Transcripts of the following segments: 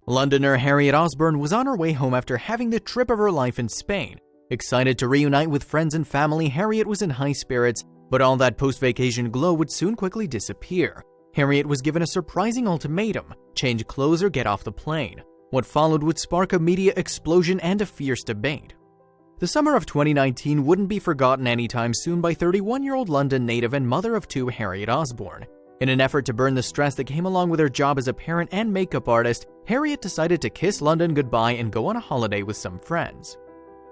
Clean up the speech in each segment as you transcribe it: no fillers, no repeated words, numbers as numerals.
Londoner Harriet Osborne was on her way home after having the trip of her life in Spain. Excited to reunite with friends and family, Harriet was in high spirits, but all that post-vacation glow would soon quickly disappear. Harriet was given a surprising ultimatum: change clothes or get off the plane. What followed would spark a media explosion and a fierce debate. The summer of 2019 wouldn't be forgotten anytime soon by 31-year-old London native and mother of two Harriet Osborne. In an effort to burn the stress that came along with her job as a parent and makeup artist, Harriet decided to kiss London goodbye and go on a holiday with some friends.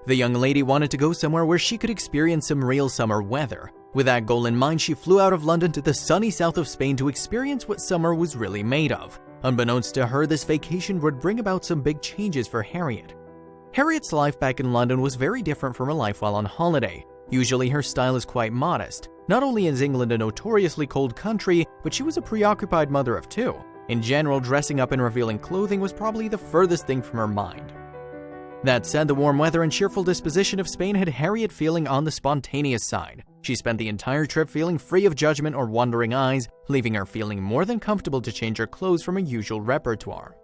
The young lady wanted to go somewhere where she could experience some real summer weather. With that goal in mind, she flew out of London to the sunny south of Spain to experience what summer was really made of. Unbeknownst to her, this vacation would bring about some big changes for Harriet. Harriet's life back in London was very different from her life while on holiday. Usually her style is quite modest. Not only is England a notoriously cold country, but she was a preoccupied mother of two. In general, dressing up in revealing clothing was probably the furthest thing from her mind. That said, the warm weather and cheerful disposition of Spain had Harriet feeling on the spontaneous side. She spent the entire trip feeling free of judgment or wandering eyes, leaving her feeling more than comfortable to change her clothes from her usual repertoire.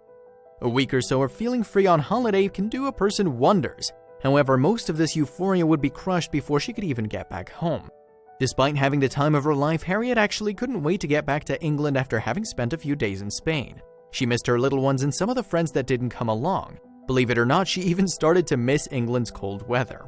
A week or so of feeling free on holiday can do a person wonders. However, most of this euphoria would be crushed before she could even get back home. Despite having the time of her life, Harriet actually couldn't wait to get back to England after having spent a few days in Spain. She missed her little ones and some of the friends that didn't come along. Believe it or not, she even started to miss England's cold weather.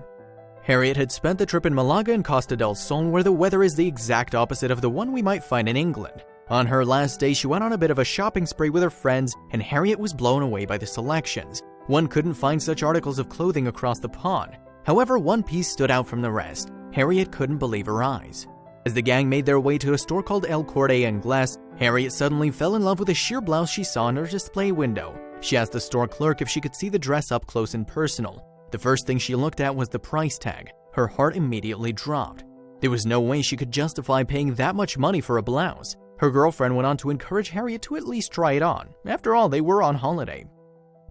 Harriet had spent the trip in Malaga and Costa del Sol, where the weather is the exact opposite of the one we might find in England. On her last day, she went on a bit of a shopping spree with her friends, and Harriet was blown away by the selections. One couldn't find such articles of clothing across the pond. However, one piece stood out from the rest. Harriet couldn't believe her eyes. As the gang made their way to a store called El Corte Inglés, Harriet suddenly fell in love with a sheer blouse she saw in her display window. She asked the store clerk if she could see the dress up close and personal. The first thing she looked at was the price tag. Her heart immediately dropped. There was no way she could justify paying that much money for a blouse. Her girlfriend went on to encourage Harriet to at least try it on. After all, they were on holiday.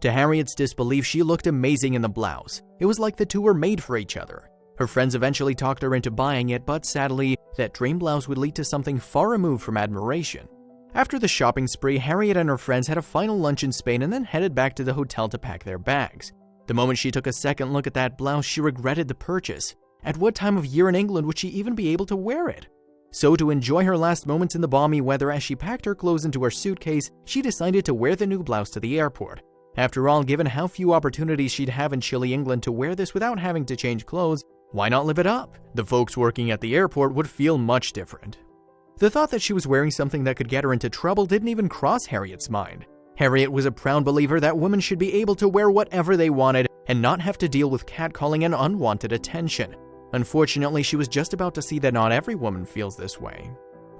To Harriet's disbelief, she looked amazing in the blouse. It was like the two were made for each other. Her friends eventually talked her into buying it, but sadly, that dream blouse would lead to something far removed from admiration. After the shopping spree, Harriet and her friends had a final lunch in Spain and then headed back to the hotel to pack their bags. The moment she took a second look at that blouse, she regretted the purchase. At what time of year in England would she even be able to wear it? So to enjoy her last moments in the balmy weather as she packed her clothes into her suitcase, she decided to wear the new blouse to the airport. After all, given how few opportunities she'd have in chilly England to wear this without having to change clothes, why not live it up? The folks working at the airport would feel much different. The thought that she was wearing something that could get her into trouble didn't even cross Harriet's mind. Harriet was a proud believer that women should be able to wear whatever they wanted and not have to deal with catcalling and unwanted attention. Unfortunately, she was just about to see that not every woman feels this way.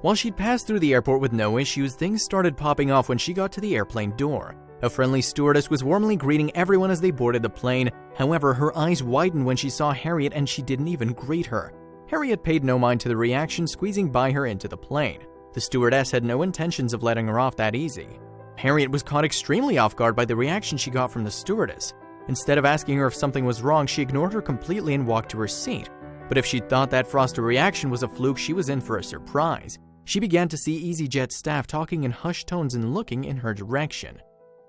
While she'd passed through the airport with no issues, things started popping off when she got to the airplane door. A friendly stewardess was warmly greeting everyone as they boarded the plane. However, her eyes widened when she saw Harriet and she didn't even greet her. Harriet paid no mind to the reaction, squeezing by her into the plane. The stewardess had no intentions of letting her off that easy. Harriet was caught extremely off guard by the reaction she got from the stewardess. Instead of asking her if something was wrong, she ignored her completely and walked to her seat. But if she thought that frosty reaction was a fluke, she was in for a surprise. She began to see EasyJet staff talking in hushed tones and looking in her direction.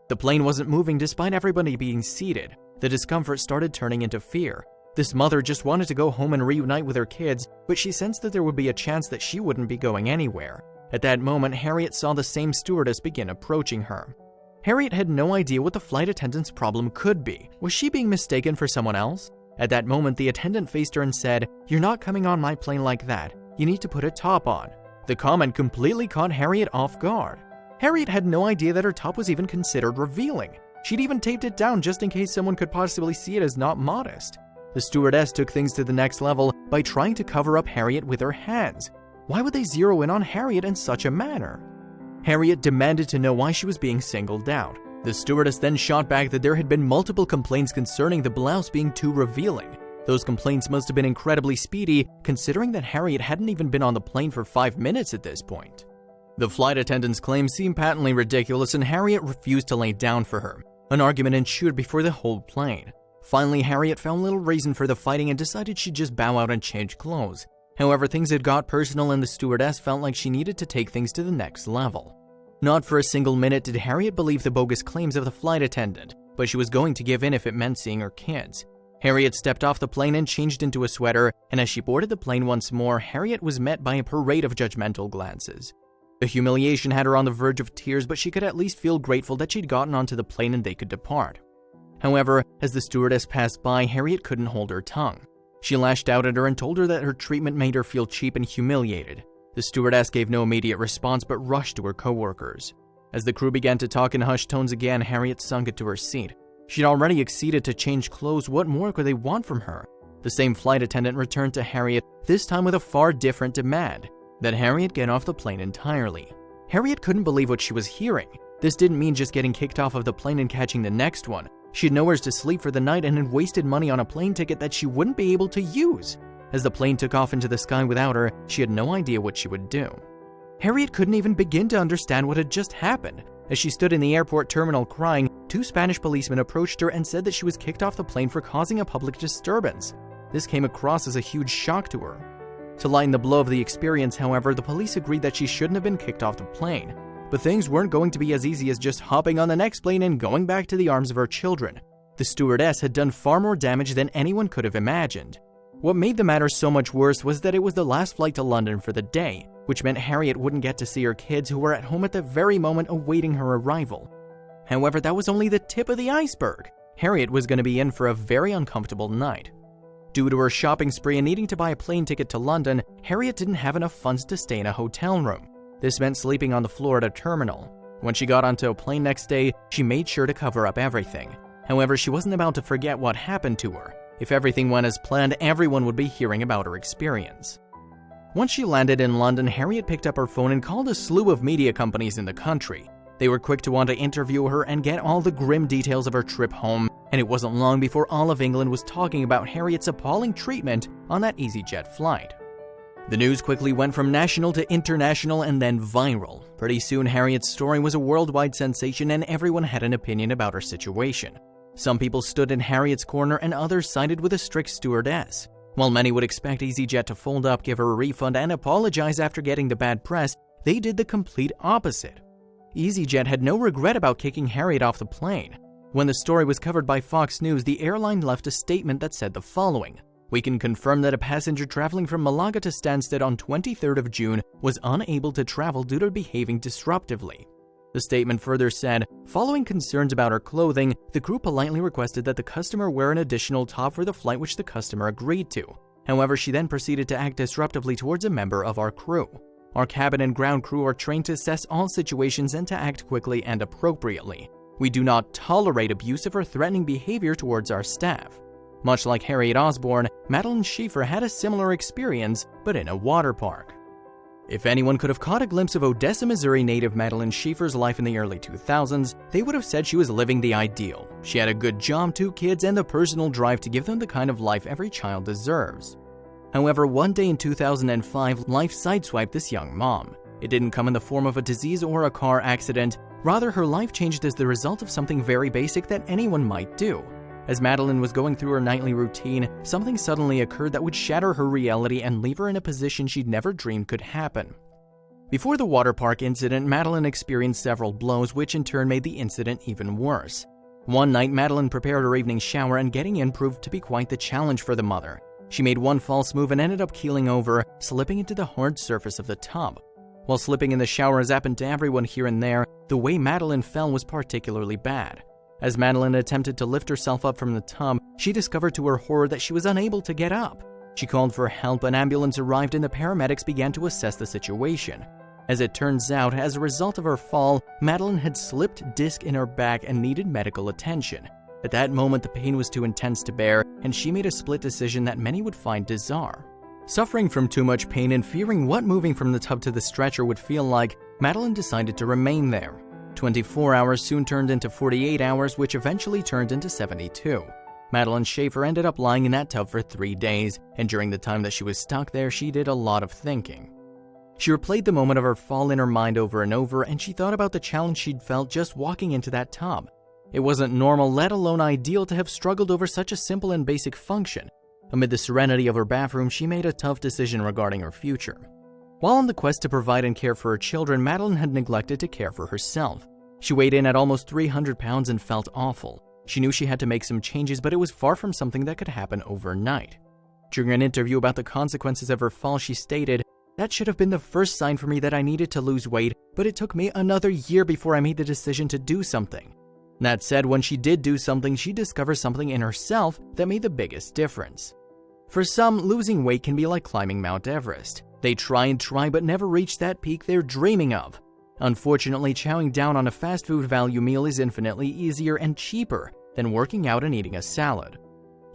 The plane wasn't moving despite everybody being seated. The discomfort started turning into fear. This mother just wanted to go home and reunite with her kids, but she sensed that there would be a chance that she wouldn't be going anywhere. At that moment, Harriet saw the same stewardess begin approaching her. Harriet had no idea what the flight attendant's problem could be. Was she being mistaken for someone else? At that moment, the attendant faced her and said, "You're not coming on my plane like that. You need to put a top on." The comment completely caught Harriet off guard. Harriet had no idea that her top was even considered revealing. She'd even taped it down just in case someone could possibly see it as not modest. The stewardess took things to the next level by trying to cover up Harriet with her hands. Why would they zero in on Harriet in such a manner? Harriet demanded to know why she was being singled out. The stewardess then shot back that there had been multiple complaints concerning the blouse being too revealing. Those complaints must have been incredibly speedy, considering that Harriet hadn't even been on the plane for 5 minutes at this point. The flight attendant's claims seemed patently ridiculous, and Harriet refused to lay down for her. An argument ensued before the whole plane. Finally, Harriet found little reason for the fighting and decided she'd just bow out and change clothes. However, things had got personal and the stewardess felt like she needed to take things to the next level. Not for a single minute did Harriet believe the bogus claims of the flight attendant, but she was going to give in if it meant seeing her kids. Harriet stepped off the plane and changed into a sweater, and as she boarded the plane once more, Harriet was met by a parade of judgmental glances. The humiliation had her on the verge of tears, but she could at least feel grateful that she'd gotten onto the plane and they could depart. However, as the stewardess passed by, Harriet couldn't hold her tongue. She lashed out at her and told her that her treatment made her feel cheap and humiliated. The stewardess gave no immediate response but rushed to her co-workers. As the crew began to talk in hushed tones again, Harriet sunk into her seat. She'd already acceded to change clothes. What more could they want from her? The same flight attendant returned to Harriet, this time with a far different demand: that Harriet get off the plane entirely. Harriet couldn't believe what she was hearing. This didn't mean just getting kicked off of the plane and catching the next one. She had nowhere to sleep for the night and had wasted money on a plane ticket that she wouldn't be able to use. As the plane took off into the sky without her, she had no idea what she would do. Harriet couldn't even begin to understand what had just happened. As she stood in the airport terminal crying, 2 Spanish policemen approached her and said that she was kicked off the plane for causing a public disturbance. This came across as a huge shock to her. To lighten the blow of the experience, however, the police agreed that she shouldn't have been kicked off the plane. But things weren't going to be as easy as just hopping on the next plane and going back to the arms of her children. The stewardess had done far more damage than anyone could have imagined. What made the matter so much worse was that it was the last flight to London for the day, which meant Harriet wouldn't get to see her kids who were at home at the very moment awaiting her arrival. However, that was only the tip of the iceberg. Harriet was going to be in for a very uncomfortable night. Due to her shopping spree and needing to buy a plane ticket to London, Harriet didn't have enough funds to stay in a hotel room. This meant sleeping on the floor at a terminal. When she got onto a plane next day, she made sure to cover up everything. However, she wasn't about to forget what happened to her. If everything went as planned, everyone would be hearing about her experience. Once she landed in London, Harriet picked up her phone and called a slew of media companies in the country. They were quick to want to interview her and get all the grim details of her trip home, and it wasn't long before all of England was talking about Harriet's appalling treatment on that EasyJet flight. The news quickly went from national to international and then viral. Pretty soon, Harriet's story was a worldwide sensation and everyone had an opinion about her situation. Some people stood in Harriet's corner and others sided with a strict stewardess. While many would expect EasyJet to fold up, give her a refund, and apologize after getting the bad press, they did the complete opposite. EasyJet had no regret about kicking Harriet off the plane. When the story was covered by Fox News, the airline left a statement that said the following: "We can confirm that a passenger traveling from Malaga to Stansted on 23rd of June was unable to travel due to behaving disruptively." The statement further said, following concerns about her clothing, the crew politely requested that the customer wear an additional top for the flight, which the customer agreed to. However, she then proceeded to act disruptively towards a member of our crew. Our cabin and ground crew are trained to assess all situations and to act quickly and appropriately. We do not tolerate abusive or threatening behavior towards our staff. Much like Harriet Osborne, Madeline Schieffer had a similar experience, but in a water park. If anyone could have caught a glimpse of Odessa, Missouri native Madeline Schieffer's life in the early 2000s, they would have said she was living the ideal. She had a good job, 2 kids, and the personal drive to give them the kind of life every child deserves. However, one day in 2005, life sideswiped this young mom. It didn't come in the form of a disease or a car accident. Rather, her life changed as the result of something very basic that anyone might do. As Madeline was going through her nightly routine, something suddenly occurred that would shatter her reality and leave her in a position she'd never dreamed could happen. Before the water park incident, Madeline experienced several blows, which in turn made the incident even worse. One night, Madeline prepared her evening shower, and getting in proved to be quite the challenge for the mother. She made one false move and ended up keeling over, slipping into the hard surface of the tub. While slipping in the shower, as happened to everyone here and there, the way Madeline fell was particularly bad. As Madeline attempted to lift herself up from the tub, she discovered to her horror that she was unable to get up. She called for help, an ambulance arrived, and the paramedics began to assess the situation. As it turns out, as a result of her fall, Madeline had slipped disc in her back and needed medical attention. At that moment, the pain was too intense to bear, and she made a split decision that many would find bizarre. Suffering from too much pain and fearing what moving from the tub to the stretcher would feel like, Madeline decided to remain there. 24 hours soon turned into 48 hours, which eventually turned into 72. Madeline Schieffer ended up lying in that tub for 3 days, and during the time that she was stuck there, she did a lot of thinking. She replayed the moment of her fall in her mind over and over, and she thought about the challenge she'd felt just walking into that tub. It wasn't normal, let alone ideal, to have struggled over such a simple and basic function. Amid the serenity of her bathroom, she made a tough decision regarding her future. While on the quest to provide and care for her children, Madeline had neglected to care for herself. She weighed in at almost 300 pounds and felt awful. She knew she had to make some changes, but it was far from something that could happen overnight. During an interview about the consequences of her fall, she stated, "That should have been the first sign for me that I needed to lose weight, but it took me another year before I made the decision to do something." That said, when she did do something, she discovered something in herself that made the biggest difference. For some, losing weight can be like climbing Mount Everest. They try and try but never reach that peak they're dreaming of. Unfortunately, chowing down on a fast food value meal is infinitely easier and cheaper than working out and eating a salad.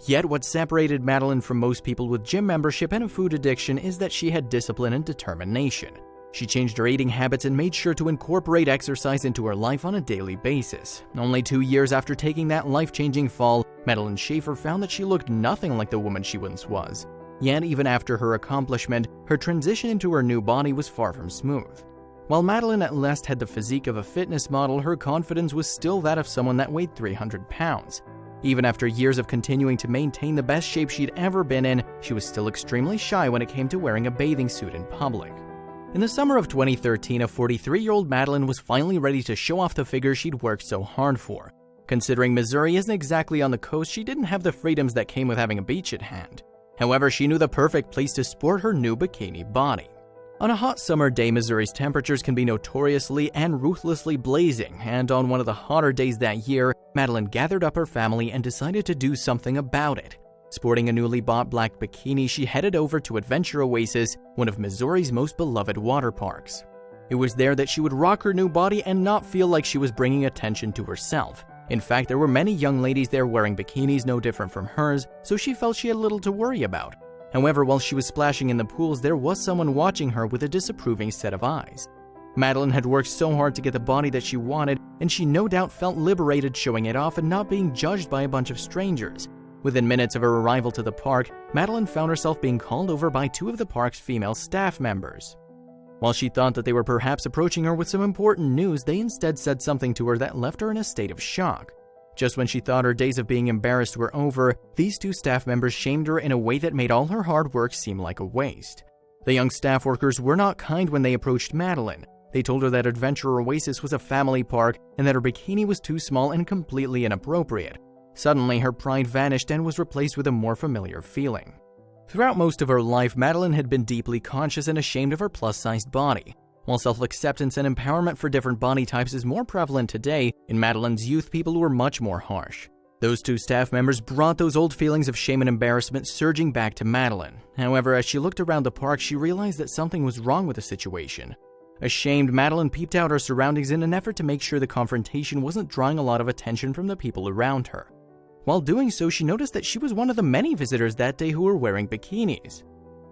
Yet what separated Madeline from most people with gym membership and a food addiction is that she had discipline and determination. She changed her eating habits and made sure to incorporate exercise into her life on a daily basis. Only 2 years after taking that life-changing fall, Madeline Schaefer found that she looked nothing like the woman she once was. Yet even after her accomplishment, her transition into her new body was far from smooth. While Madeline at last had the physique of a fitness model, her confidence was still that of someone that weighed 300 pounds. Even after years of continuing to maintain the best shape she'd ever been in, she was still extremely shy when it came to wearing a bathing suit in public. In the summer of 2013, a 43-year-old Madeline was finally ready to show off the figure she'd worked so hard for. Considering Missouri isn't exactly on the coast, she didn't have the freedoms that came with having a beach at hand. However, she knew the perfect place to sport her new bikini body. On a hot summer day, Missouri's temperatures can be notoriously and ruthlessly blazing, and on one of the hotter days that year, Madeline gathered up her family and decided to do something about it. Sporting a newly bought black bikini, she headed over to Adventure Oasis, one of Missouri's most beloved water parks. It was there that she would rock her new body and not feel like she was bringing attention to herself. In fact, there were many young ladies there wearing bikinis no different from hers, so she felt she had little to worry about. However, while she was splashing in the pools, there was someone watching her with a disapproving set of eyes. Madeline had worked so hard to get the body that she wanted, and she no doubt felt liberated showing it off and not being judged by a bunch of strangers. Within minutes of her arrival to the park, Madeline found herself being called over by 2 of the park's female staff members. While she thought that they were perhaps approaching her with some important news, they instead said something to her that left her in a state of shock. Just when she thought her days of being embarrassed were over, these 2 staff members shamed her in a way that made all her hard work seem like a waste. The young staff workers were not kind when they approached Madeline. They told her that Adventure Oasis was a family park and that her bikini was too small and completely inappropriate. Suddenly, her pride vanished and was replaced with a more familiar feeling. Throughout most of her life, Madeline had been deeply conscious and ashamed of her plus-sized body. While self-acceptance and empowerment for different body types is more prevalent today, in Madeline's youth, people were much more harsh. Those 2 staff members brought those old feelings of shame and embarrassment surging back to Madeline. However, as she looked around the park, she realized that something was wrong with the situation. Ashamed, Madeline peeped out her surroundings in an effort to make sure the confrontation wasn't drawing a lot of attention from the people around her. While doing so, she noticed that she was one of the many visitors that day who were wearing bikinis.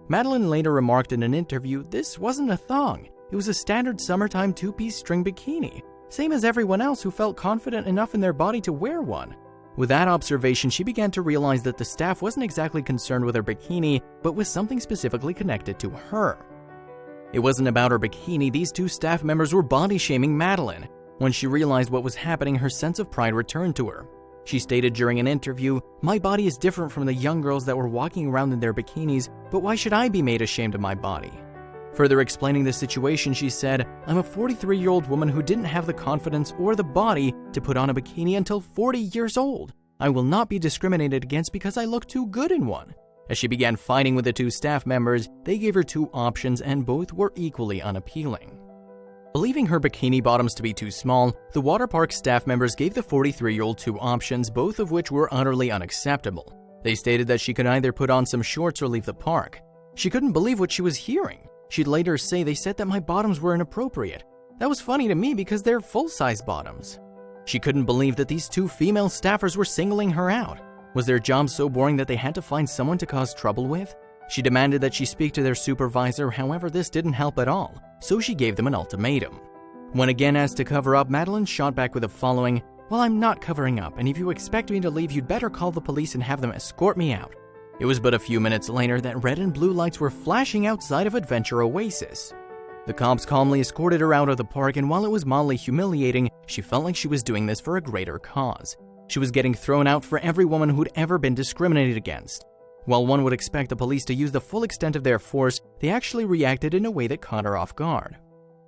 Madeline later remarked in an interview, "This wasn't a thong. It was a standard summertime 2-piece string bikini, same as everyone else who felt confident enough in their body to wear one." With that observation, she began to realize that the staff wasn't exactly concerned with her bikini, but with something specifically connected to her. It wasn't about her bikini. These 2 staff members were body-shaming Madeline. When she realized what was happening, her sense of pride returned to her. She stated during an interview, "My body is different from the young girls that were walking around in their bikinis, but why should I be made ashamed of my body?" Further explaining the situation, she said, "I'm a 43-year-old woman who didn't have the confidence or the body to put on a bikini until 40 years old. I will not be discriminated against because I look too good in one." As she began fighting with the 2 staff members, they gave her 2 options and both were equally unappealing. Believing her bikini bottoms to be too small, the water park staff members gave the 43-year-old 2 options, both of which were utterly unacceptable. They stated that she could either put on some shorts or leave the park. She couldn't believe what she was hearing. She'd later say, "They said that my bottoms were inappropriate. That was funny to me because they're full-size bottoms." She couldn't believe that these 2 female staffers were singling her out. Was their job so boring that they had to find someone to cause trouble with? She demanded that she speak to their supervisor, however, this didn't help at all, so she gave them an ultimatum. When again asked to cover up, Madeline shot back with the following, "Well, I'm not covering up, and if you expect me to leave, you'd better call the police and have them escort me out." It was but a few minutes later that red and blue lights were flashing outside of Adventure Oasis. The cops calmly escorted her out of the park, and while it was mildly humiliating, she felt like she was doing this for a greater cause. She was getting thrown out for every woman who'd ever been discriminated against. While one would expect the police to use the full extent of their force, they actually reacted in a way that caught her off guard.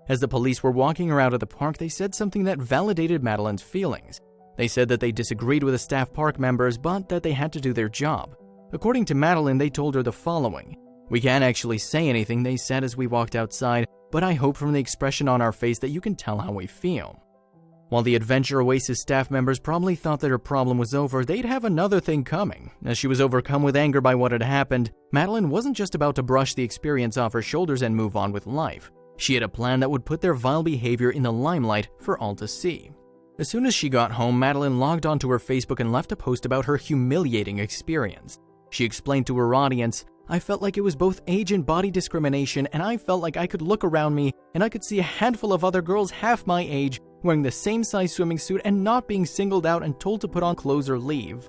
As the police were walking her out of the park, they said something that validated Madeline's feelings. They said that they disagreed with the staff park members, but that they had to do their job. According to Madeline, they told her the following: "We can't actually say anything," they said as we walked outside, "but I hope from the expression on our face that you can tell how we feel." While the Adventure Oasis staff members probably thought that her problem was over, they'd have another thing coming. As she was overcome with anger by what had happened, Madeline wasn't just about to brush the experience off her shoulders and move on with life. She had a plan that would put their vile behavior in the limelight for all to see. As soon as she got home, Madeline logged onto her Facebook and left a post about her humiliating experience. She explained to her audience, "I felt like it was both age and body discrimination, and I felt like I could look around me and I could see a handful of other girls half my age wearing the same size swimming suit and not being singled out and told to put on clothes or leave."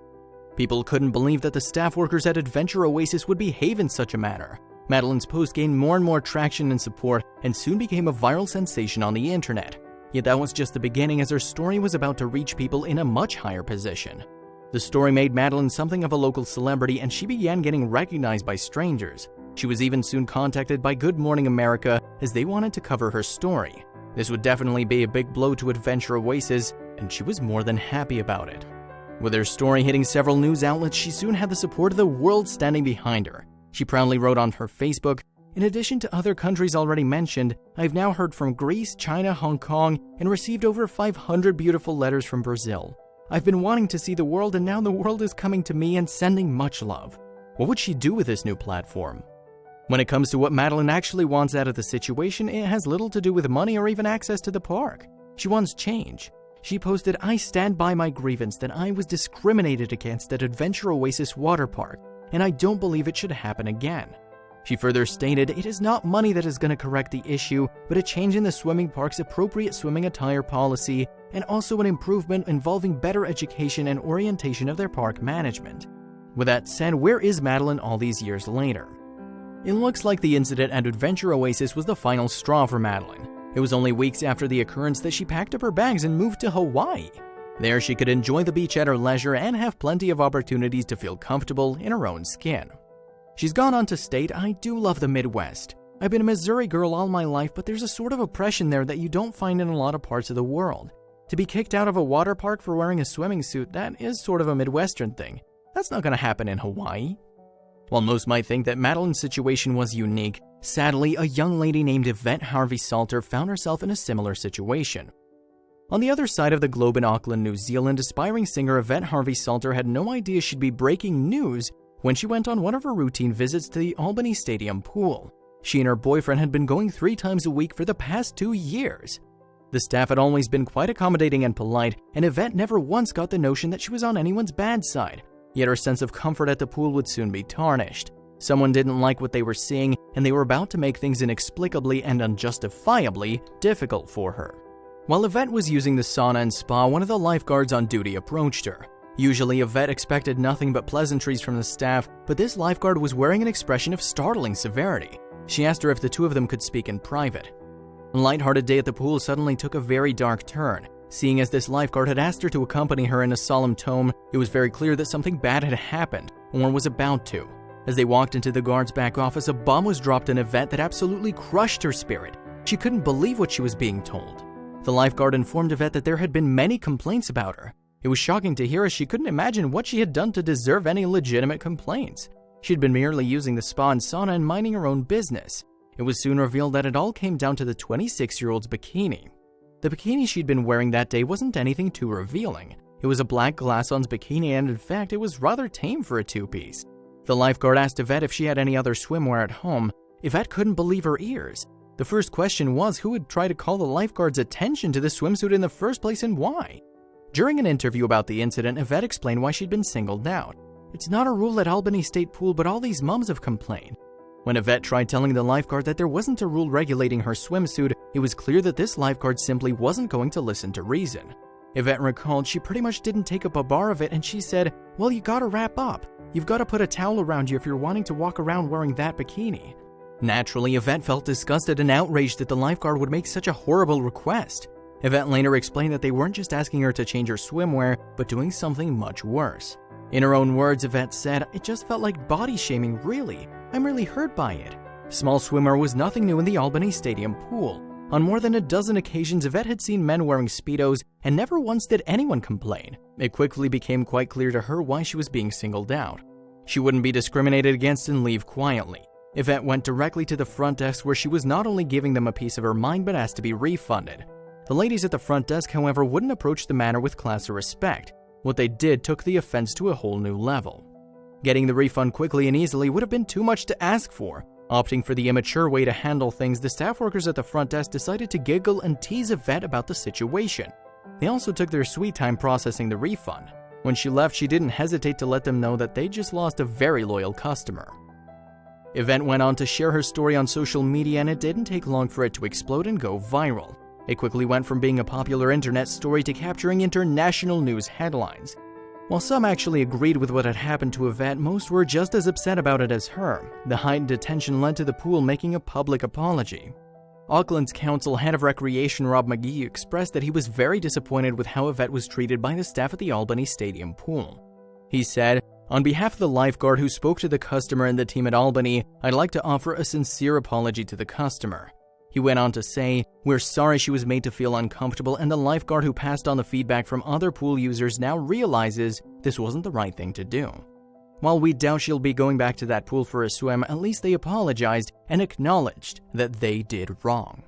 People couldn't believe that the staff workers at Adventure Oasis would behave in such a manner. Madeline's post gained more and more traction and support and soon became a viral sensation on the internet. Yet that was just the beginning, as her story was about to reach people in a much higher position. The story made Madeline something of a local celebrity, and she began getting recognized by strangers. She was even soon contacted by Good Morning America as they wanted to cover her story. This would definitely be a big blow to Adventure Oasis, and she was more than happy about it. With her story hitting several news outlets, she soon had the support of the world standing behind her. She proudly wrote on her Facebook, "In addition to other countries already mentioned, I've now heard from Greece, China, Hong Kong, and received over 500 beautiful letters from Brazil. I've been wanting to see the world, and now the world is coming to me and sending much love." What would she do with this new platform? When it comes to what Madeline actually wants out of the situation, it has little to do with money or even access to the park. She wants change. She posted, "I stand by my grievance that I was discriminated against at Adventure Oasis Water Park, and I don't believe it should happen again." She further stated, "It is not money that is going to correct the issue, but a change in the swimming park's appropriate swimming attire policy, and also an improvement involving better education and orientation of their park management." With that said, where is Madeline all these years later? It looks like the incident at Adventure Oasis was the final straw for Madeline. It was only weeks after the occurrence that she packed up her bags and moved to Hawaii. There she could enjoy the beach at her leisure and have plenty of opportunities to feel comfortable in her own skin. She's gone on to state, "I do love the Midwest. I've been a Missouri girl all my life, but there's a sort of oppression there that you don't find in a lot of parts of the world. To be kicked out of a water park for wearing a swimming suit, that is sort of a Midwestern thing. That's not going to happen in Hawaii." While most might think that Madeline's situation was unique, sadly, a young lady named Yvette Harvey Salter found herself in a similar situation. On the other side of the globe in Auckland, New Zealand, aspiring singer Yvette Harvey Salter had no idea she'd be breaking news when she went on one of her routine visits to the Albany Stadium pool. She and her boyfriend had been going 3 times a week for the past 2 years. The staff had always been quite accommodating and polite, and Yvette never once got the notion that she was on anyone's bad side. Yet her sense of comfort at the pool would soon be tarnished. Someone didn't like what they were seeing, and they were about to make things inexplicably and unjustifiably difficult for her. While Yvette was using the sauna and spa, one of the lifeguards on duty approached her. Usually, Yvette expected nothing but pleasantries from the staff, but this lifeguard was wearing an expression of startling severity. She asked her if the two of them could speak in private. A lighthearted day at the pool suddenly took a very dark turn. Seeing as this lifeguard had asked her to accompany her in a solemn tone, it was very clear that something bad had happened, or was about to. As they walked into the guard's back office, a bomb was dropped on Yvette that absolutely crushed her spirit. She couldn't believe what she was being told. The lifeguard informed Yvette that there had been many complaints about her. It was shocking to hear, as she couldn't imagine what she had done to deserve any legitimate complaints. She'd been merely using the spa and sauna and minding her own business. It was soon revealed that it all came down to the 26-year-old's bikini. The bikini she'd been wearing that day wasn't anything too revealing. It was a black glass-on bikini, and in fact, it was rather tame for a two-piece. The lifeguard asked Yvette if she had any other swimwear at home. Yvette couldn't believe her ears. The first question was who had tried to call the lifeguard's attention to the swimsuit in the first place and why. During an interview about the incident, Yvette explained why she'd been singled out. "It's not a rule at Albany State Pool, but all these moms have complained." When Yvette tried telling the lifeguard that there wasn't a rule regulating her swimsuit, it was clear that this lifeguard simply wasn't going to listen to reason. Yvette recalled she pretty much didn't take up a bar of it, and she said, "Well, you gotta wrap up. You've gotta put a towel around you if you're wanting to walk around wearing that bikini." Naturally, Yvette felt disgusted and outraged that the lifeguard would make such a horrible request. Yvette later explained that they weren't just asking her to change her swimwear, but doing something much worse. In her own words, Yvette said, "It just felt like body shaming, really. I'm really hurt by it. Small swimwear was nothing new in the Albany Stadium pool. On more than a dozen occasions, Yvette had seen men wearing Speedos, and never once did anyone complain. It quickly became quite clear to her why she was being singled out. She wouldn't be discriminated against and leave quietly. Yvette went directly to the front desk, where she was not only giving them a piece of her mind but asked to be refunded. The ladies at the front desk, however, wouldn't approach the matter with class or respect. What they did took the offense to a whole new level. Getting the refund quickly and easily would have been too much to ask for. Opting for the immature way to handle things, the staff workers at the front desk decided to giggle and tease Yvette about the situation. They also took their sweet time processing the refund. When she left, she didn't hesitate to let them know that they just lost a very loyal customer. Yvette went on to share her story on social media, and it didn't take long for it to explode and go viral. It quickly went from being a popular internet story to capturing international news headlines. While some actually agreed with what had happened to Yvette, most were just as upset about it as her. The heightened attention led to the pool making a public apology. Auckland's council head of recreation Rob McGee expressed that he was very disappointed with how Yvette was treated by the staff at the Albany Stadium pool. He said, "On behalf of the lifeguard who spoke to the customer and the team at Albany, I'd like to offer a sincere apology to the customer." He went on to say, "We're sorry she was made to feel uncomfortable, and the lifeguard who passed on the feedback from other pool users now realizes this wasn't the right thing to do." While we doubt she'll be going back to that pool for a swim, at least they apologized and acknowledged that they did wrong.